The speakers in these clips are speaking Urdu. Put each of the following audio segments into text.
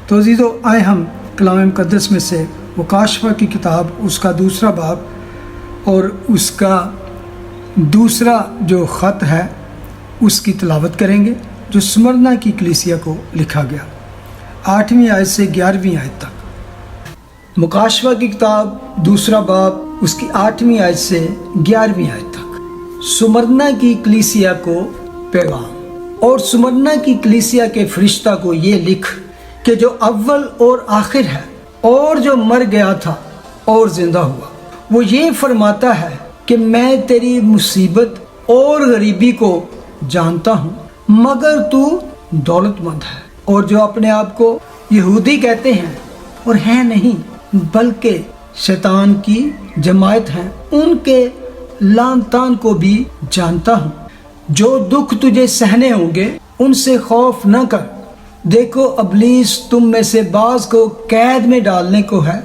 تو عزیزو آئے ہم کلام مقدس میں سے مکاشفہ کی کتاب اس کا دوسرا باب اور اس کا دوسرا جو خط ہے اس کی تلاوت کریں گے جو سمرنا کی کلیسیا کو لکھا گیا 8ویں آیت سے 11ویں آیت تک۔ مکاشفہ کی کتاب دوسرا باب اس کی 8ویں آیت سے 11ویں آیت تک۔ سمرنا کی کلیسیا کو پیغام۔ اور سمرنا کی کلیسیا کے فرشتہ کو یہ لکھ کہ جو اول اور آخر ہے اور جو مر گیا تھا اور زندہ ہوا، وہ یہ فرماتا ہے کہ میں تیری مصیبت اور غریبی کو جانتا ہوں، مگر تو دولت مند ہے، اور جو اپنے آپ کو یہودی کہتے ہیں اور ہیں نہیں بلکہ شیطان کی جماعت ہیں، ان کے لعن طعن کو بھی جانتا ہوں۔ جو دکھ تجھے سہنے ہوں گے ان سے خوف نہ کر، دیکھو ابلیس تم میں سے بعض کو قید میں ڈالنے کو ہے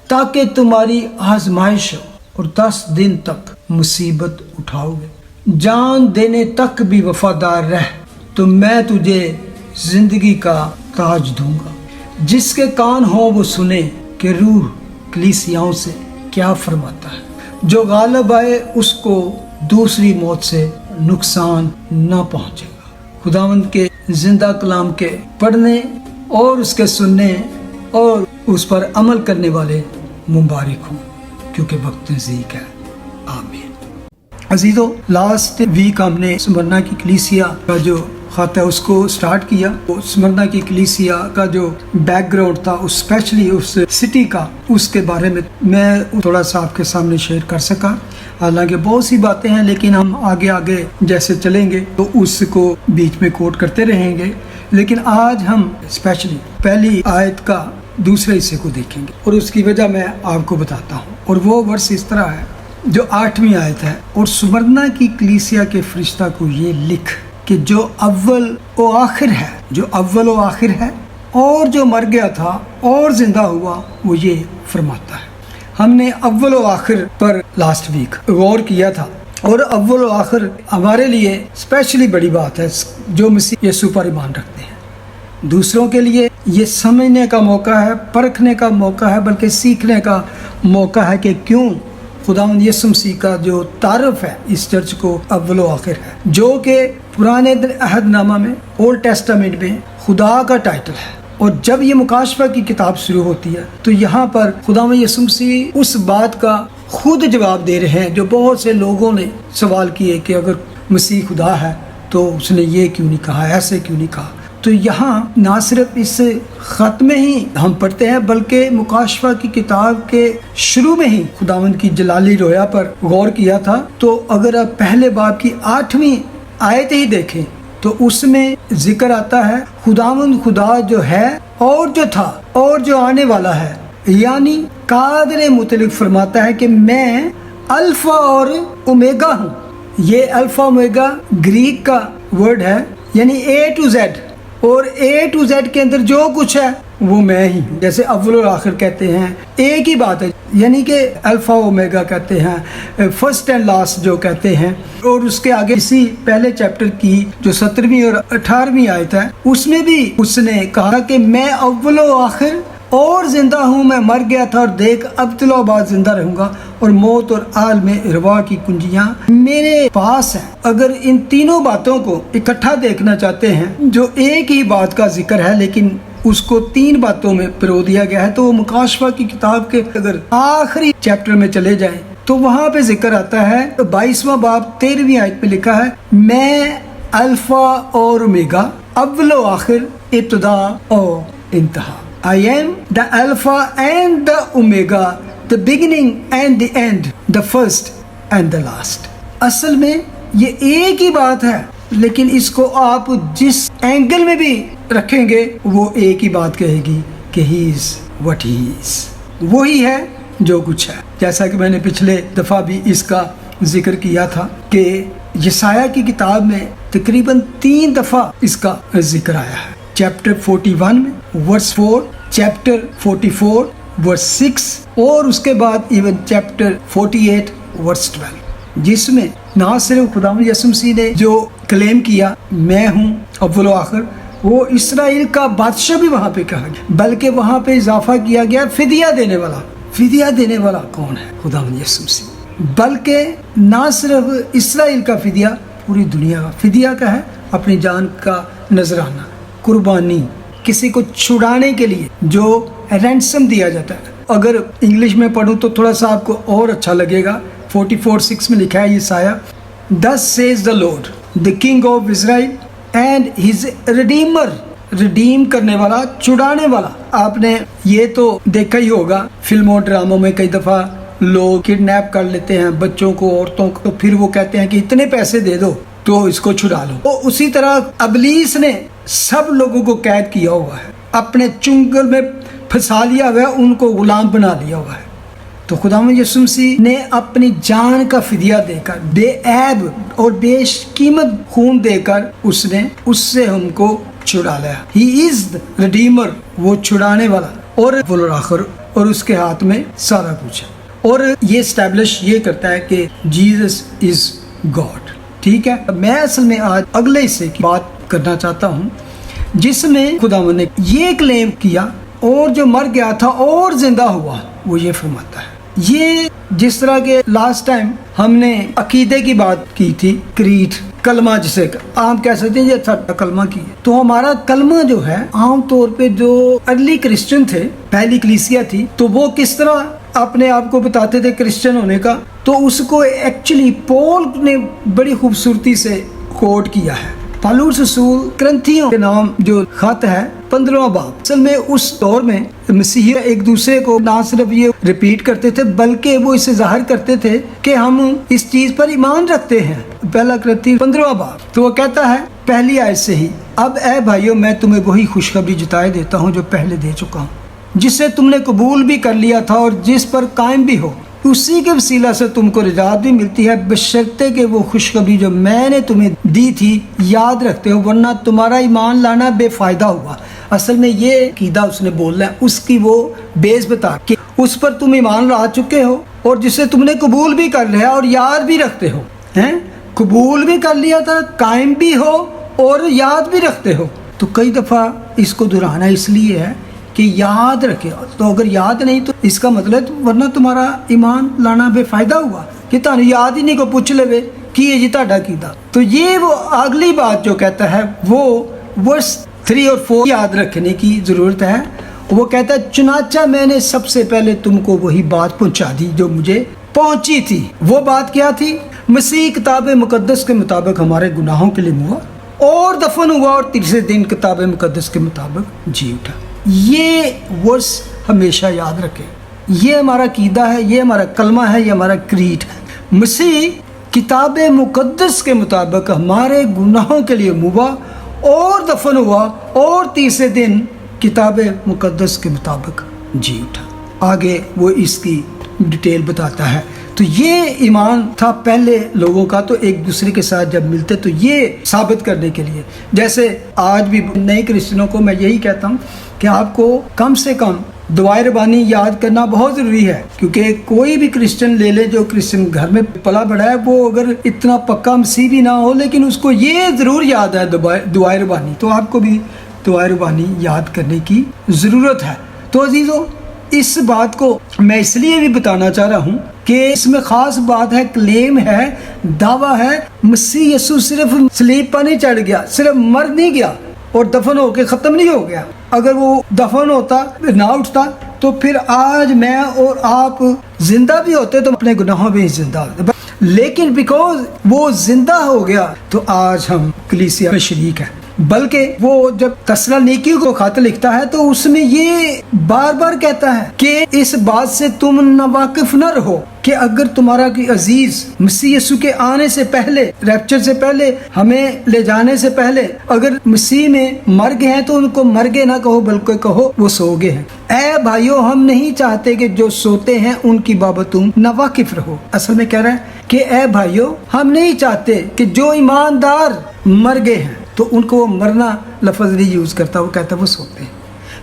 تاکہ تمہاری آزمائش ہو، اور 10 دن تک مصیبت اٹھاؤ گے، جان دینے تک بھی وفادار رہ تو میں تجھے زندگی کا تاج دوں گا۔ جس کے کان ہوں وہ سنے کہ روح کلیسیاؤں سے کیا فرماتا ہے۔ جو غالب آئے اس کو دوسری موت سے نقصان نہ پہنچے گا۔ خداوند کے زندہ کلام کے پڑھنے اور اس کے سننے اور اس پر عمل کرنے والے مبارک ہوں، کیونکہ وقت نزدیک ہے۔ آمین۔ عزیزو، لاسٹ ویک ہم نے سمرنا کی کلیسیا کا جو خط ہے اس کو سٹارٹ کیا۔ سمرنا کی کلیسیا کا جو بیک گراؤنڈ تھا، اسپیشلی اس سٹی کا، اس کے بارے میں تھوڑا سا آپ کے سامنے شیئر کر سکا۔ حالانکہ بہت سی باتیں ہیں لیکن ہم آگے جیسے چلیں گے تو اس کو بیچ میں کوٹ کرتے رہیں گے، لیکن آج ہم اسپیشلی پہلی آیت کا دوسرے حصے کو دیکھیں گے اور اس کی وجہ میں آپ کو بتاتا ہوں، اور وہ ورس اس طرح ہے جو 8ویں آیت ہے۔ اور سمرنا کی کلیسیا کے فرشتہ کو یہ لکھ کہ جو اول و آخر ہے، جو اول و آخر ہے اور جو مر گیا تھا اور زندہ ہوا، وہ یہ فرماتا ہے۔ ہم نے اول و آخر پر لاسٹ ویک غور کیا تھا، اور اول و آخر ہمارے لیے اسپیشلی بڑی بات ہے جو مسیح یسوع پر ایمان رکھتے ہیں۔ دوسروں کے لیے یہ سمجھنے کا موقع ہے، پرکھنے کا موقع ہے، بلکہ سیکھنے کا موقع ہے کہ کیوں خداوند یسوع مسیح کا جو تعارف ہے اس چرچ کو اول و آخر ہے، جو کہ پرانے عہد نامہ میں، اولڈ ٹیسٹامنٹ میں خدا کا ٹائٹل ہے۔ اور جب یہ مکاشفہ کی کتاب شروع ہوتی ہے تو یہاں پر خداوند یسوع مسیح اس بات کا خود جواب دے رہے ہیں جو بہت سے لوگوں نے سوال کیے کہ اگر مسیح خدا ہے تو اس نے یہ کیوں نہیں کہا، ایسے کیوں نہیں کہا۔ تو یہاں نہ صرف اس خط میں ہی ہم پڑھتے ہیں بلکہ مکاشفہ کی کتاب کے شروع میں ہی خداوند کی جلالی رویا پر غور کیا تھا۔ تو اگر آپ پہلے باب کی 8ویں آیت ہی دیکھیں تو اس میں ذکر آتا ہے خداوند خدا جو ہے اور جو تھا اور جو آنے والا ہے، یعنی قادر مطلق فرماتا ہے کہ میں الفا اور اومیگا ہوں۔ یہ الفا اومیگا گریک کا ورڈ ہے، یعنی اے ٹو زیڈ، اور اے ٹو زیڈ کے اندر جو کچھ ہے وہ میں ہی ہوں۔ جیسے اول اور آخر کہتے ہیں ایک ہی بات ہے، یعنی کہ الفا اومیگا کہتے ہیں، فرسٹ اینڈ لاسٹ جو کہتے ہیں۔ اور اس کے آگے اسی پہلے چیپٹر کی جو 17ویں اور 18ویں آیت ہے اس میں بھی اس نے کہا کہ میں اول و آخر اور زندہ ہوں، میں مر گیا تھا اور دیکھ اب طلوع بعد زندہ رہوں گا، اور موت اور عالم ارواح کی کنجیاں میرے پاس ہیں۔ اگر ان تینوں باتوں کو اکٹھا دیکھنا چاہتے ہیں جو ایک ہی بات کا ذکر ہے لیکن اس کو 3 باتوں میں پرو دیا گیا ہے، تو وہ مکاشفہ کی کتاب کے اگر آخری چیپٹر میں چلے جائیں تو وہاں پہ ذکر آتا ہے 22واں باب 13ویں آیت پہ لکھا ہے میں الفا اور اومیگا، اول و آخر، ابتدا اور انتہا۔ I am the Alpha and the Omega, the beginning and the end, the first and the last۔ اصل میں یہ ایک ہی بات ہے لیکن اس کو آپ جس اینگل میں بھی رکھیں گے وہ ایک ہی بات کہے گی کہ he is what he is، وہی ہے جو کچھ ہے۔ جیسا کہ میں نے پچھلے دفعہ بھی اس کا ذکر کیا تھا کہ یسایہ کی کتاب میں تقریباً 3 دفعہ اس کا ذکر آیا ہے۔ چیپٹر 41 میں ورس 4، چیپٹر 44 ورس 6، اور اس کے بعد ایون چیپٹر 48 ورس 12، جس میں نہ صرف خداوند یسوع مسیح نے جو کلیم کیا میں ہوں اول و آخر، وہ اسرائیل کا بادشاہ بھی وہاں پہ کہا گیا، بلکہ وہاں پہ اضافہ کیا گیا فدیہ دینے والا۔ فدیہ دینے والا کون ہے؟ خداوند یسوع مسیح۔ بلکہ نہ صرف اسرائیل کا فدیہ، پوری دنیا کا فدیہ کا ہے، اپنی جان کا نذرانہ، قربانی، کسی کو چھڑانے کے لیے جو رینسم دیا جاتا ہے۔ اگر انگلش میں پڑھوں تو تھوڑا سا آپ کو اور اچھا لگے گا۔ 44:6 میں لکھا ہے یہ سایہ، Thus says the Lord, the King of Israel and his Redeemer، redeem کرنے والا، چھڑانے والا۔ آپ نے یہ تو دیکھا ہی ہوگا فلموں ڈراموں میں، کئی دفعہ لوگ کڈنیپ کر لیتے ہیں بچوں کو، عورتوں کو، تو پھر وہ کہتے ہیں کہ اتنے پیسے دے دو تو اس کو چھڑا لو۔ تو اسی طرح ابلیس نے سب لوگوں کو قید کیا ہوا ہے، اپنے چنگل میں پھنسا لیا ہوا ہے، ان کو غلام بنا لیا ہوا ہے۔ تو خداوند یسوع مسیح نے اپنی جان کا فدیہ دے کر، بے عیب اور بے قیمت خون دے کر اس سے ہم کو چھڑا لیا۔ ہی از ریڈیمر، وہ چھڑانے والا، اور آخر اور اس کے ہاتھ میں سارا کچھ ہے۔ اور یہ اسٹیبلش یہ کرتا ہے کہ جیزس از گاڈ۔ ٹھیک ہے، میں اصل میں آج اگلے حصے کی بات کرنا چاہتا ہوں جس میں خداوند نے یہ کلیم کیا، اور جو مر گیا تھا اور زندہ ہوا، وہ یہ فرماتا ہے۔ یہ جس طرح کے لاسٹ ٹائم ہم نے عقیدے کی بات کی تھی، کریٹ، کلمہ جسے عام کہہ سکتے ہیں، یہ تھا کلمہ کی ہے۔ تو ہمارا کلمہ جو ہے عام طور پہ جو ارلی کرسچن تھے، پہلی کلیسیا تھی، تو وہ کس طرح اپنے آپ کو بتاتے تھے کرسچن ہونے کا، تو اس کو ایکچولی پول نے بڑی خوبصورتی سے کوٹ کیا ہے۔ پالوس رسول کرنتھیوں کے نام جو خط ہے 15واں باب، اصل میں اس دور میں مسیحی ایک دوسرے کو نہ صرف یہ ریپیٹ کرتے تھے بلکہ وہ اسے ظاہر کرتے تھے کہ ہم اس چیز پر ایمان رکھتے ہیں۔ پہلا کرنتھی 15واں باب، تو وہ کہتا ہے پہلی آیت سے ہی، اب اے بھائیو میں تمہیں وہی خوشخبری جتائے دیتا ہوں جو پہلے دے چکا ہوں، جسے تم نے قبول بھی کر لیا تھا اور جس پر قائم بھی ہو، اسی کے وسیلہ سے تم کو نجات بھی ملتی ہے، بشرطے کہ وہ خوشخبری جو میں نے تمہیں دی تھی یاد رکھتے ہو، ورنہ تمہارا ایمان لانا بے فائدہ ہوا۔ اصل میں یہ عقیدہ اس نے بولنا ہے، اس کی وہ بیس بتا کہ اس پر تم ایمان لا چکے ہو اور جسے تم نے قبول بھی کر لیا اور یاد بھی رکھتے ہو، ہیں قبول بھی کر لیا تھا، قائم بھی ہو اور یاد بھی رکھتے ہو۔ تو کئی دفعہ اس کو دہرانا اس لیے ہے کہ یاد رکھے، تو اگر یاد نہیں تو اس کا مطلب ورنہ تمہارا ایمان لانا بے فائدہ ہوا، کہ تانوں یاد ہی نہیں کو پوچھ لے کی ہے جی تہاڈا کیدا۔ تو یہ وہ اگلی بات جو کہتا ہے وہ ورس 3 اور 4 یاد رکھنے کی ضرورت ہے۔ وہ کہتا ہے چنانچہ میں نے سب سے پہلے تم کو وہی بات پہنچا دی جو مجھے پہنچی تھی۔ وہ بات کیا تھی؟ مسیح کتاب مقدس کے مطابق ہمارے گناہوں کے لیے ہوا اور دفن ہوا اور تیسرے دن کتاب مقدس کے مطابق جی اٹھا۔ یہ ورس ہمیشہ یاد رکھے، یہ ہمارا عقیدہ ہے، یہ ہمارا کلمہ ہے، یہ ہمارا کریٹ ہے۔ مسیح کتاب مقدس کے مطابق ہمارے گناہوں کے لیے ہوا اور دفن ہوا اور تیسرے دن کتاب مقدس کے مطابق جی اٹھا۔ آگے وہ اس کی ڈیٹیل بتاتا ہے۔ تو یہ ایمان تھا پہلے لوگوں کا، تو ایک دوسرے کے ساتھ جب ملتے تو یہ ثابت کرنے کے لیے، جیسے آج بھی نئے کرسچنوں کو میں یہی کہتا ہوں کہ آپ کو کم سے کم دعائے ربانی یاد کرنا بہت ضروری ہے، کیونکہ کوئی بھی کرسچن لے لے جو کرسچن گھر میں پلا بڑھا ہے، وہ اگر اتنا پکا مسیح بھی نہ ہو لیکن اس کو یہ ضرور یاد ہے دعائے ربانی، تو آپ کو بھی دعائے ربانی یاد کرنے کی ضرورت ہے۔ تو عزیزو، اس بات کو میں اس لیے بھی بتانا چاہ رہا ہوں کہ اس میں خاص بات ہے، کلیم ہے، دعویٰ ہے، مسیح یسوع صرف صلیب پر نہیں چڑھ گیا، صرف مر نہیں گیا اور دفن ہو کے ختم نہیں ہو گیا۔ اگر وہ دفن ہوتا نہ اٹھتا تو پھر آج میں اور آپ زندہ بھی ہوتے تو اپنے گناہوں میں زندہ ہوتے، لیکن بیکاز وہ زندہ ہو گیا تو آج ہم کلیسیا میں شریک ہیں۔ بلکہ وہ جب تسالونیکیوں کو خط لکھتا ہے تو اس میں یہ بار بار کہتا ہے کہ اس بات سے تم ناواقف نہ رہو کہ اگر تمہارا کوئی عزیز مسیح یسوع کے آنے سے پہلے، ریپچر سے پہلے، ہمیں لے جانے سے پہلے اگر مسیح میں مر گئے ہیں تو ان کو مر گئے نہ کہو بلکہ کہو وہ سو گئے ہیں۔ اے بھائیو، ہم نہیں چاہتے کہ جو سوتے ہیں ان کی بابت تم ناواقف رہو۔ اصل میں کہہ رہا ہے کہ اے بھائیو، ہم نہیں چاہتے کہ جو ایماندار مر گئے ہیں، تو ان کو وہ مرنا لفظ نہیں یوز کرتا، وہ کہتا وہ سوتے ہیں،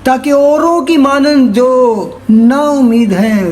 تاکہ اوروں کی مانند جو نا امید ہیں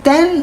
10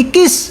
21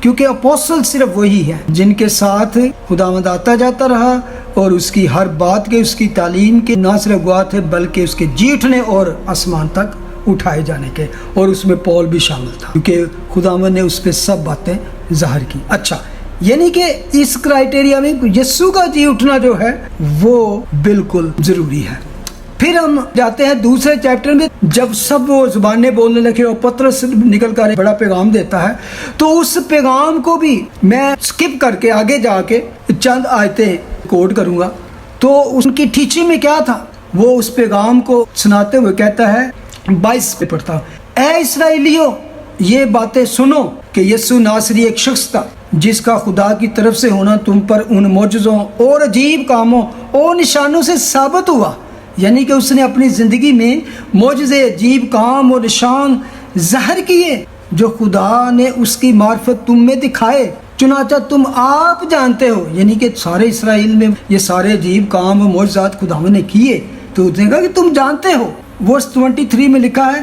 کیونکہ اپوسل صرف وہی ہے جن کے ساتھ خداوند آتا جاتا رہا اور اس کی ہر بات کے، اس کی تعلیم کے نہ صرف گواہ تھے بلکہ اس کے جی اٹھنے اور آسمان تک اٹھائے جانے کے، اور اس میں پول بھی شامل تھا کیونکہ خداوند نے اس پہ سب باتیں ظاہر کی۔ اچھا، یعنی کہ اس کرائٹیریا میں یسوع کا جی اٹھنا جو ہے وہ بالکل ضروری ہے۔ پھر ہم جاتے ہیں دوسرے چیپٹر میں، جب سب وہ زبانیں بولنے لگے اور پطرس نکل کر بڑا پیغام دیتا ہے، تو اس پیغام کو بھی میں سکپ کر کے آگے جا کے چند آیتیں کوٹ کروں گا۔ تو ان کی ٹیچنگ میں کیا تھا، وہ اس پیغام کو سناتے ہوئے کہتا ہے، 22 پہ پڑھتا ہوں، اے اسرائیلیو یہ باتیں سنو کہ یسوع ناصری ایک شخص تھا جس کا خدا کی طرف سے ہونا تم پر ان معجزوں اور عجیب کاموں اور نشانوں سے ثابت ہوا۔ یعنی کہ اس نے اپنی زندگی میں معجزے، عجیب کام اور نشان ظاہر کیے جو خدا نے اس کی معرفت تم میں دکھائے، چنانچہ تم آپ جانتے ہو۔ یعنی کہ سارے اسرائیل میں یہ سارے عجیب کام اور معجزات خدا نے کیے، تو اس نے کہا کہ تم جانتے ہو۔ ورس 23 میں لکھا ہے،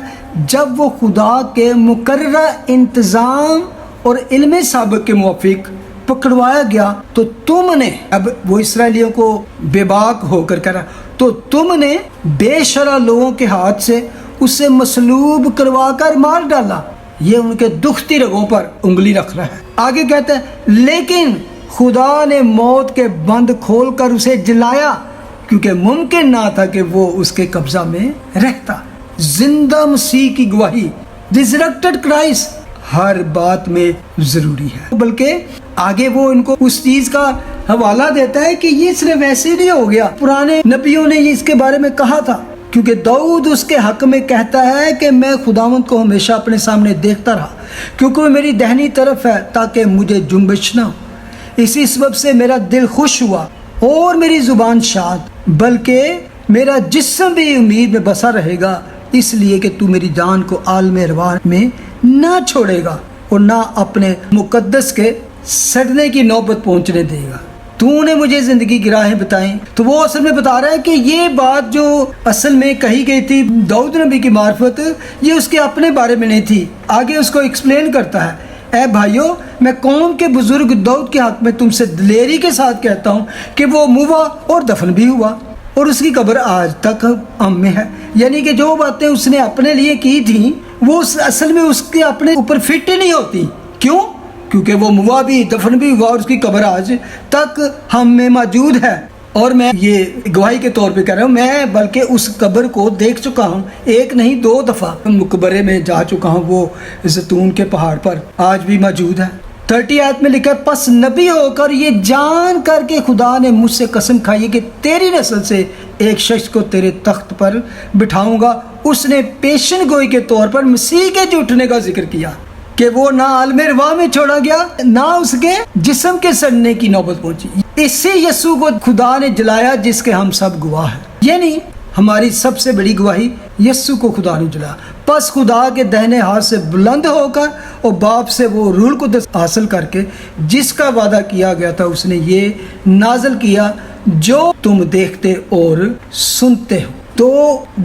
جب وہ خدا کے مقررہ انتظام اور علم سابق کے موافق پکڑوایا گیا تو تم نے، اب وہ اسرائیلیوں کو بے باک ہو کر کہہ رہا، تو تم نے بے شرع لوگوں کے ہاتھ سے اسے مصلوب کروا کر مار ڈالا۔ یہ ان کے دکھتی رگوں پر انگلی رکھ رہا ہے۔ آگے کہتا ہے، لیکن خدا نے موت کے بند کھول کر اسے جلایا، کیونکہ ممکن نہ تھا کہ وہ اس کے قبضہ میں رہتا۔ زندہ مسیح کی گواہی، ریزریکٹڈ کرائسٹ، ہر بات میں ضروری ہے۔ بلکہ آگے وہ ان کو اس چیز کا حوالہ دیتا ہے کہ یہ صرف ایسے نہیں ہو گیا، پرانے نبیوں نے اس کے بارے میں کہا تھا، کیونکہ داؤد اس کے حق میں کہتا ہے کہ میں خداوند کو ہمیشہ اپنے سامنے دیکھتا رہا، کیونکہ وہ میری دہنی طرف ہے تاکہ مجھے جنبش نہ ہو۔ اسی سبب سے میرا دل خوش ہوا اور میری زبان شاد، بلکہ میرا جسم بھی امید میں بسا رہے گا، اس لیے کہ تو میری جان کو عالم ارواح میں نہ چھوڑے گا اور نہ اپنے مقدس کے سڑنے کی نوبت پہنچنے دے گا۔ تو نے مجھے زندگی کی راہیں بتائیں۔ تو وہ اصل میں بتا رہا ہے کہ یہ بات جو اصل میں کہی گئی تھی داؤد نبی کی معرفت، یہ اس کے اپنے بارے میں نہیں تھی۔ آگے اس کو ایکسپلین کرتا ہے، اے بھائیو، میں قوم کے بزرگ داؤد کے حق میں تم سے دلیری کے ساتھ کہتا ہوں کہ وہ موا اور دفن بھی ہوا اور اس کی قبر آج تک ہم میں ہے۔ یعنی کہ جو باتیں اس نے اپنے لیے کی تھیں وہ اصل میں اس کے اپنے اوپر فٹ ہی نہیں ہوتی۔ کیوں؟ کیونکہ وہ موا بھی، دفن بھی ہوا اور اس کی قبر آج تک ہم میں موجود ہے۔ اور میں یہ گواہی کے طور پہ کہہ رہا ہوں، میں بلکہ اس قبر کو دیکھ چکا ہوں، ایک نہیں 2 دفعہ مقبرے میں جا چکا ہوں، وہ زیتون کے پہاڑ پر آج بھی موجود ہے۔ 30 آیت میں لکھا ہے، پس نبی ہو کر یہ جان کر کے خدا نے مجھ سے قسم کھائی کہ تیری نسل سے ایک شخص کو تیرے تخت پر بٹھاؤں گا۔ اس نے پیشن گوئی کے طور پر مسیح کے جھٹنے کا ذکر کیا کہ وہ نہ عالم ارواح میں چھوڑا گیا، نہ اس کے جسم کے سڑنے کی نوبت پہنچی۔ اس سے یسوع کو خدا نے جلایا جس کے ہم سب گواہ ہیں۔ یعنی ہماری سب سے بڑی گواہی، یسوع کو خدا نے جلایا۔ پس خدا کے دہنے ہاتھ سے بلند ہو کر اور باپ سے وہ روح القدس حاصل کر کے جس کا وعدہ کیا گیا تھا، اس نے یہ نازل کیا جو تم دیکھتے اور سنتے ہو۔ تو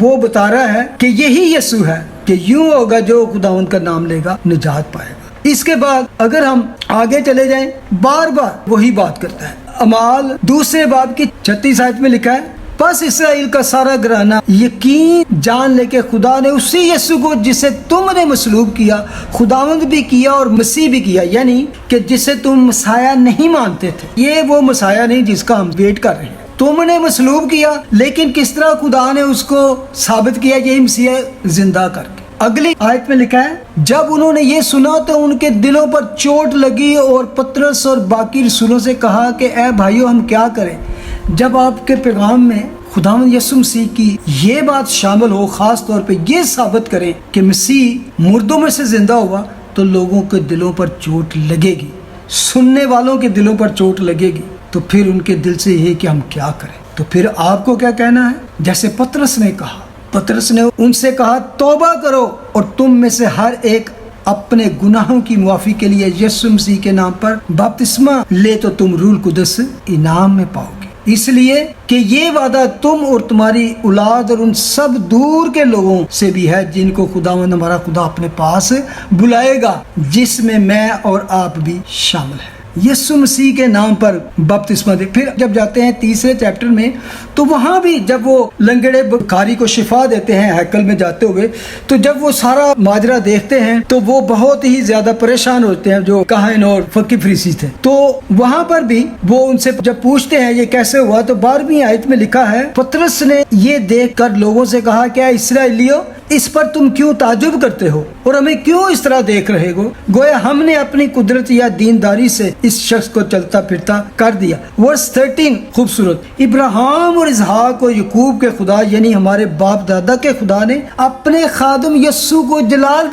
وہ بتا رہا ہے کہ یہی یسوع ہے کہ یوں ہوگا جو خداوند کا نام لے گا نجات پائے گا۔ اس کے بعد اگر ہم آگے چلے جائیں، بار بار وہی بات کرتا ہے۔ اعمال 2 باب کی 36 آیت میں لکھا ہے، پس اسرائیل کا سارا گھرانہ یقین جان لے کہ خدا نے اسی یسوع کو جسے تم نے مصلوب کیا، خداوند بھی کیا اور مسیح بھی کیا، یعنی کہ جسے تم مسیح نہیں مانتے تھے۔ یہ وہ مسیح نہیں جس کا ہم ویٹ کر رہے ہیں۔ تم نے مصلوب کیا، لیکن کس طرح خدا نے اس کو ثابت کیا، یہی مسیح زندہ کر کے۔ اگلی آیت میں لکھا ہے، جب انہوں نے یہ سنا تو ان کے دلوں پر چوٹ لگی اور پطرس اور باقی رسولوں سے کہا کہ اے بھائیو، ہم کیا کریں؟ جب آپ کے پیغام میں خداوند یسوع مسیح کی یہ بات شامل ہو، خاص طور پہ یہ ثابت کریں کہ مسیح مردوں میں سے زندہ ہوا، تو لوگوں کے دلوں پر چوٹ لگے گی، سننے والوں کے دلوں پر چوٹ لگے گی۔ تو پھر ان کے دل سے یہ کہ ہم کیا کریں؟ تو پھر آپ کو کیا کہنا ہے؟ جیسے پطرس نے کہا، پطرس نے ان سے کہا، توبہ کرو اور تم میں سے ہر ایک اپنے گناہوں کی معافی کے لیے یسوع مسیح کے نام پر بپتسمہ لے تو تم روح القدس انعام میں پاؤ گے۔ اس لیے کہ یہ وعدہ تم اور تمہاری اولاد اور ان سب دور کے لوگوں سے بھی ہے جن کو خداوند ہمارا خدا اپنے پاس بلائے گا، جس میں اور آپ بھی شامل ہیں۔ یسوع مسیح کے نام پر بپتسمہ دے۔ پھر جب جاتے ہیں تیسرے چیپٹر میں تو وہاں بھی جب وہ لنگڑے بھکاری کو شفا دیتے ہیں ہیکل میں جاتے ہوئے، تو جب وہ سارا ماجرا دیکھتے ہیں تو وہ بہت ہی زیادہ پریشان ہوتے ہیں جو کاہن اور فقی فریسی تھے۔ تو وہاں پر بھی وہ ان سے جب پوچھتے ہیں یہ کیسے ہوا، تو 12ویں آیت میں لکھا ہے، پطرس نے یہ دیکھ کر لوگوں سے کہا، کیا اسرائیلیو اس پر تم کیوں تعجب کرتے ہو اور ہمیں کیوں اس طرح دیکھ رہے ہو؟ گویا ہم نے اپنی قدرت یا دینداری سے اس شخص کو چلتا پھرتا کر دیا۔ ورس 13 خوبصورت، ابراہیم اور اسحاق اور یعقوب کے خدا یعنی ہمارے باپ دادا کے خدا نے اپنے خادم یسوع کو جلال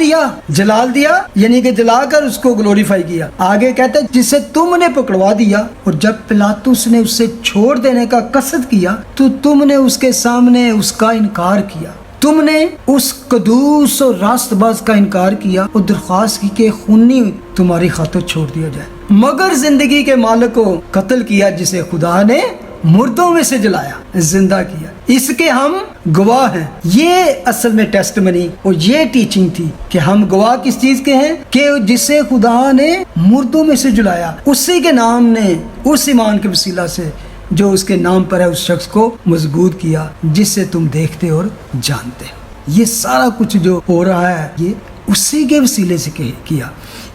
دیا یعنی کہ جلا کر اس کو گلوریفائی کیا۔ آگے کہتے ہیں جسے تم نے پکڑوا دیا، اور جب پلاطس نے اسے چھوڑ دینے کا قصد کیا تو تم نے اس کے سامنے اس کا انکار کیا۔ تم نے اس قدوس اور راست باز کا انکار کیا اور درخواست کی کہ خونی تمہاری خاطر چھوڑ دیا جائے، مگر زندگی کے مالک کو قتل کیا جسے خدا نے مردوں میں سے جلایا، زندہ کیا۔ اس کے ہم گواہ ہیں۔ یہ اصل میں ٹیسٹمنی اور یہ ٹیچنگ تھی کہ ہم گواہ کس چیز کے ہیں؟ کہ جسے خدا نے مردوں میں سے جلایا، اسی کے نام نے اس ایمان کے وسیلہ سے جو اس کے نام پر ہے اس شخص کو مضبوط کیا جسے تم دیکھتے اور جانتے ہو۔ یہ سارا کچھ جو ہو رہا ہے یہ اسی کے وسیلے سے کیا۔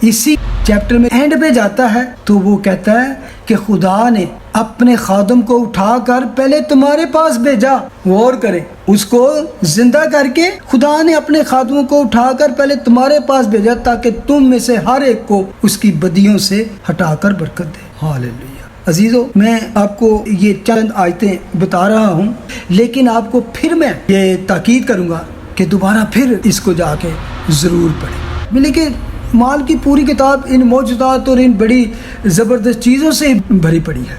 اسی چیپٹر میں اینڈ پہ جاتا ہے تو وہ کہتا ہے کہ خدا نے اپنے خادم کو اٹھا کر پہلے تمہارے پاس بھیجا۔ غور کریں، اس کو زندہ کر کے خدا نے اپنے خادموں کو اٹھا کر پہلے تمہارے پاس بھیجا تاکہ تم میں سے ہر ایک کو اس کی بدیوں سے ہٹا کر برکت دے۔ ہاللیلویہ۔ عزیزو، میں آپ کو یہ چند آیتیں بتا رہا ہوں، لیکن آپ کو پھر میں یہ تاکید کروں گا کہ دوبارہ پھر اس کو جا کے ضرور پڑھیں۔ لیکن مال کی پوری کتاب ان معجزات اور ان بڑی زبردست چیزوں سے بھری پڑی ہے۔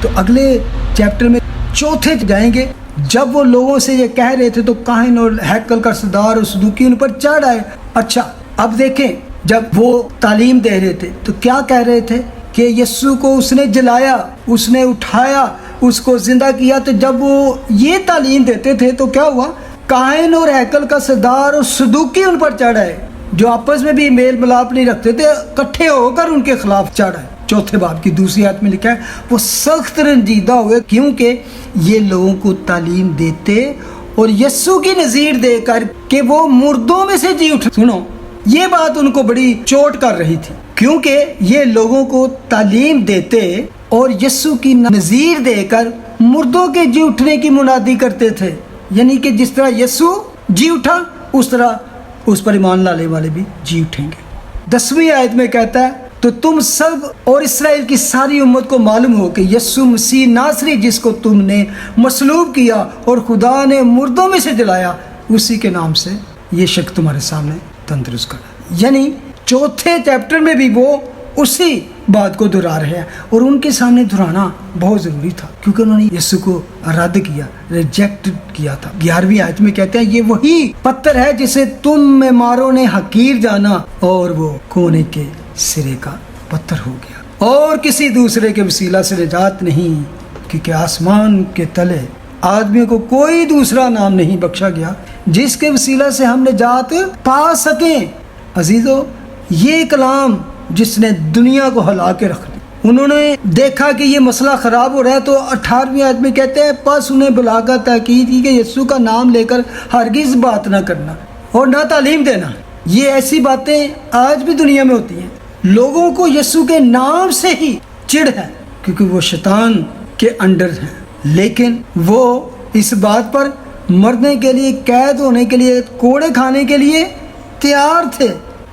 تو اگلے چیپٹر میں چوتھے جائیں گے، جب وہ لوگوں سے یہ کہہ رہے تھے تو کاہن اور ہیکل کا سردار اور صدوقی ان پر چڑھ آئے۔ اچھا، اب دیکھیں، جب وہ تعلیم دے رہے تھے تو کیا کہہ رہے تھے کہ یسوع کو اس نے جلایا، اس نے اٹھایا، اس کو زندہ کیا۔ تو جب وہ یہ تعلیم دیتے تھے تو کیا ہوا؟ کاہن اور ہیکل کا سردار اور صدوقی ان پر چڑھ آئے، جو آپس میں بھی میل ملاپ نہیں رکھتے تھے، اکٹھے ہو کر ان کے خلاف چڑھ آئے۔ چوتھے باب کی دوسری آیت میں لکھا ہے وہ سخت رنجیدہ ہوئے کیونکہ یہ لوگوں کو تعلیم دیتے اور یسوع کی نظیر دے کر کہ وہ مردوں میں سے جی اٹھے۔ سنو، یہ بات ان کو بڑی چوٹ کر رہی تھی کیونکہ یہ لوگوں کو تعلیم دیتے اور یسوع کی نظیر دے کر مردوں کے جی اٹھنے کی منادی کرتے تھے، یعنی کہ جس طرح یسوع جی اٹھا اس طرح اس پر ایمان لانے والے بھی جی اٹھیں گے۔ 10ویں آیت میں کہتا ہے تو تم سب اور اسرائیل کی ساری امت کو معلوم ہو کہ یسوع مسیح ناصری جس کو تم نے مصلوب کیا اور خدا نے مردوں میں سے جلایا، اسی کے نام سے یہ شخص تمہارے سامنے تندرست کرا۔ یعنی چوتھے چیپٹر میں بھی وہ اسی بات کو دہرا رہے ہیں، اور ان کے سامنے دہرانا بہت ضروری تھا کیونکہ انہوں نے یسوع کو رد کیا، ریجیکٹ کیا تھا۔ 11ویں آیت میں کہتے ہیں یہ وہی پتھر ہے جسے تم معماروں نے حقیر جانا اور وہ کونے کے سرے کا پتھر ہو گیا، اور کسی دوسرے کے وسیلہ سے نجات نہیں، کیونکہ آسمان کے تلے آدمی کو کوئی دوسرا نام نہیں بخشا گیا جس کے وسیلہ سے ہم نجات پا سکیں۔ عزیزو، یہ کلام جس نے دنیا کو ہلا کے رکھ دیا، انہوں نے دیکھا کہ یہ مسئلہ خراب ہو رہا ہے، تو 18ویں آیت میں کہتے ہیں پس انہیں بلا کر تاکید کی کہ یسوع کا نام لے کر ہرگز بات نہ کرنا اور نہ تعلیم دینا۔ یہ ایسی باتیں آج بھی دنیا میں ہوتی ہیں، لوگوں کو یسوع کے نام سے ہی چڑ ہے کیونکہ وہ شیطان کے انڈر ہیں، لیکن وہ اس بات پر مرنے کے لیے، قید ہونے کے لیے، کوڑے کھانے کے لیے تیار تھے۔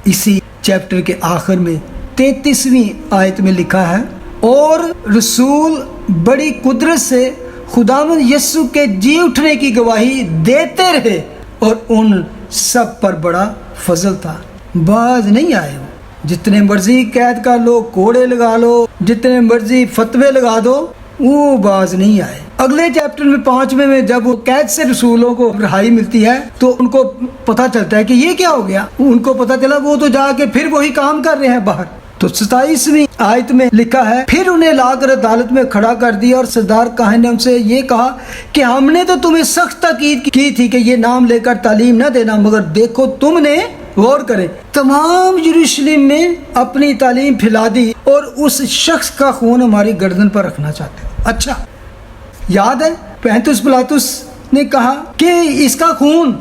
اسی چیپٹر کے آخر میں 33ویں آیت میں لکھا ہے اور رسول بڑی قدرت سے خداوند یسوع کے جی اٹھنے کی گواہی دیتے رہے اور ان سب پر بڑا فضل تھا۔ باز نہیں آئے وہ، جتنے مرضی قید کر لو، کوڑے لگا لو، جتنے مرضی فتوے لگا دو، وہ باز نہیں آئے۔ اگلے چیپٹر میں 5ویں میں جب وہ قید سے رسولوں کو رہائی ملتی ہے تو ان کو پتہ چلتا ہے کہ یہ کیا ہو گیا، ان کو پتہ چلا وہ تو جا کے پھر وہی کام کر رہے ہیں باہر، تو 27ویں آیت میں لکھا ہے، پھر انہیں لا کر عدالت میں کھڑا کر دیا اور سردار کاہن نے ان سے یہ کہا کہ ہم نے تو تمہیں سخت تاکید کی تھی کہ یہ نام لے کر تعلیم نہ دینا، مگر دیکھو تم نے، غور کریں، تمام یروشلم میں اپنی تعلیم پھیلا دی اور اس شخص کا خون ہماری گردن پر رکھنا چاہتے ہیں۔ اچھا، یاد ہے پینتس پلاطس نے کہا کہ اس کا خون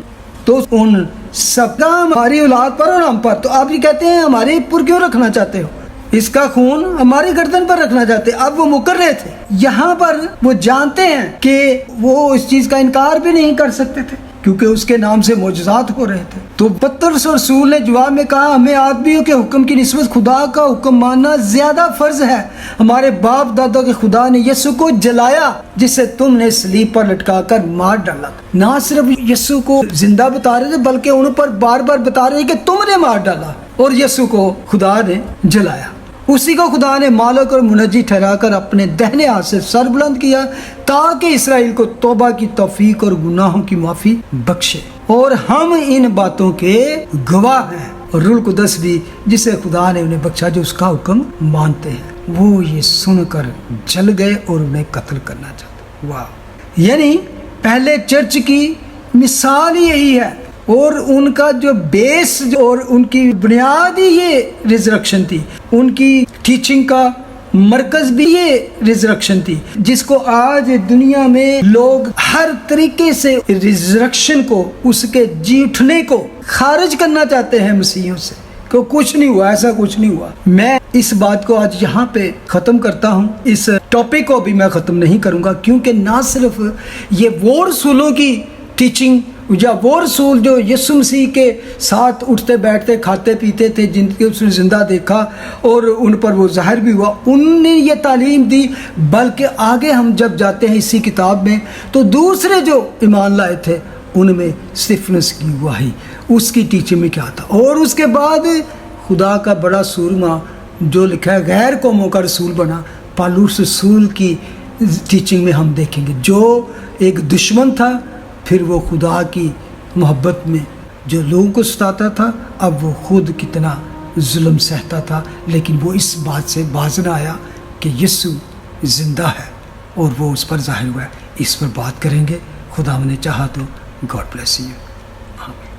تو ان سب کا ہماری اولاد پر اور ہم پر، تو آپ یہ کہتے ہیں ہمارے پر کیوں رکھنا چاہتے ہو؟ اس کا خون ہماری گردن پر رکھنا چاہتے ہیں۔ اب وہ مکر رہے تھے، یہاں پر وہ جانتے ہیں کہ وہ اس چیز کا انکار بھی نہیں کر سکتے تھے کیونکہ اس کے نام سے معجزات ہو رہے تھے۔ تو پطرس اور رسول نے جواب میں کہا، ہمیں آدمیوں کے حکم کی نسبت خدا کا حکم ماننا زیادہ فرض ہے۔ ہمارے باپ دادا کے خدا نے یسوع کو جلایا جسے تم نے صلیب پر لٹکا کر مار ڈالا۔ نہ صرف یسوع کو زندہ بتا رہے تھے بلکہ ان پر بار بار بتا رہے کہ تم نے مار ڈالا اور یسوع کو خدا نے جلایا۔ اسی کو خدا نے مالک اور منجی ٹھہرا کر اپنے دہنے ہاتھ سے سر بلند کیا تاکہ اسرائیل کو توبہ کی توفیق اور گناہوں کی معافی بخشے، اور ہم ان باتوں کے گواہ ہیں۔ اور روح القدس بھی جسے خدا نے انہیں بخشا جو اس کا حکم مانتے ہیں، وہ یہ سن کر جل گئے اور انہیں قتل کرنا چاہتے۔ واہ! یعنی پہلے چرچ کی مثال یہی ہے، اور ان کا جو بیس اور ان کی بنیاد ہی یہ ریزرکشن تھی، ان کی ٹیچنگ کا مرکز بھی یہ ریزرکشن تھی، جس کو آج دنیا میں لوگ ہر طریقے سے ریزرکشن کو، اس کے جی اٹھنے کو خارج کرنا چاہتے ہیں مسیحیوں سے کہ کچھ نہیں ہوا، ایسا کچھ نہیں ہوا۔ میں اس بات کو آج یہاں پہ ختم کرتا ہوں، اس ٹاپک کو بھی میں ختم نہیں کروں گا، کیونکہ نہ صرف یہ وہ رسولوں کی ٹیچنگ یا وہ رسول جو یسوع مسیح کے ساتھ اٹھتے بیٹھتے کھاتے پیتے تھے، جن کے اس نے زندہ دیکھا اور ان پر وہ ظاہر بھی ہوا، ان نے یہ تعلیم دی، بلکہ آگے ہم جب جاتے ہیں اسی کتاب میں تو دوسرے جو ایمان لائے تھے ان میں اسطفنس کی گواہی، اس کی ٹیچنگ میں کیا تھا، اور اس کے بعد خدا کا بڑا سورما جو لکھا ہے غیر قوموں کا رسول بنا، پالوس رسول کی ٹیچنگ میں ہم دیکھیں گے، جو ایک دشمن تھا، پھر وہ خدا کی محبت میں جو لوگوں کو ستاتا تھا، اب وہ خود کتنا ظلم سہتا تھا، لیکن وہ اس بات سے باز نہ آیا کہ یسوع زندہ ہے اور وہ اس پر ظاہر ہوا ہے۔ اس پر بات کریں گے، خدا نے چاہا تو۔ God bless you. آمین۔